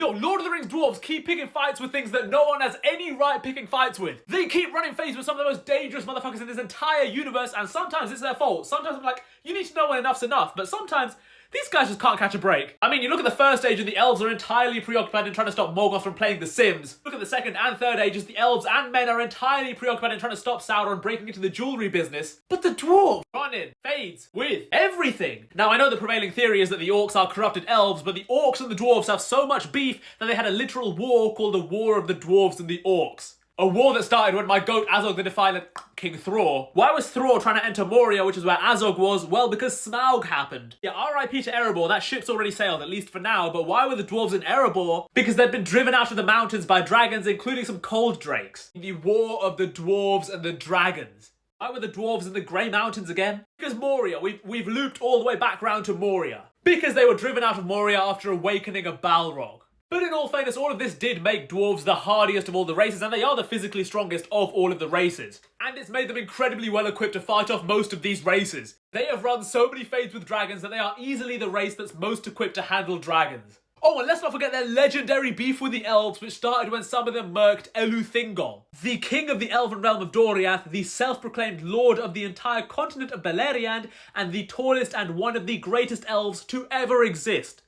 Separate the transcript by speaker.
Speaker 1: Yo, Lord of the Rings dwarves keep picking fights with things that no one has any right picking fights with. They keep running phase with some of the most dangerous motherfuckers in this entire universe, and sometimes it's their fault. Sometimes I'm like, you need to know when enough's enough, but sometimes these guys just can't catch a break. I mean, you look at the first age and the elves are entirely preoccupied in trying to stop Morgoth from playing The Sims. Look at the second and third ages, the elves and men are entirely preoccupied in trying to stop Sauron breaking into the jewelry business. But the dwarves run in fades with everything. Now, I know the prevailing theory is that the orcs are corrupted elves, but the orcs and the dwarves have so much beef that they had a literal war called the War of the Dwarves and the Orcs. A war that started when my goat Azog the Defiant King Thror. Why was Thror trying to enter Moria, which is where Azog was? Well, because Smaug happened. Yeah, RIP to Erebor, that ship's already sailed, at least for now, but why were the dwarves in Erebor? Because they'd been driven out of the mountains by dragons, including some cold drakes. The War of the Dwarves and the Dragons. Why were the dwarves in the Grey Mountains again? Because Moria, we've looped all the way back round to Moria. Because they were driven out of Moria after awakening a Balrog. But in all fairness, all of this did make dwarves the hardiest of all the races, and they are the physically strongest of all of the races. And it's made them incredibly well equipped to fight off most of these races. They have run so many fades with dragons that they are easily the race that's most equipped to handle dragons. Oh, and let's not forget their legendary beef with the elves, which started when some of them murked Elu-Thingol, the king of the elven realm of Doriath, the self-proclaimed lord of the entire continent of Beleriand, and the tallest and one of the greatest elves to ever exist.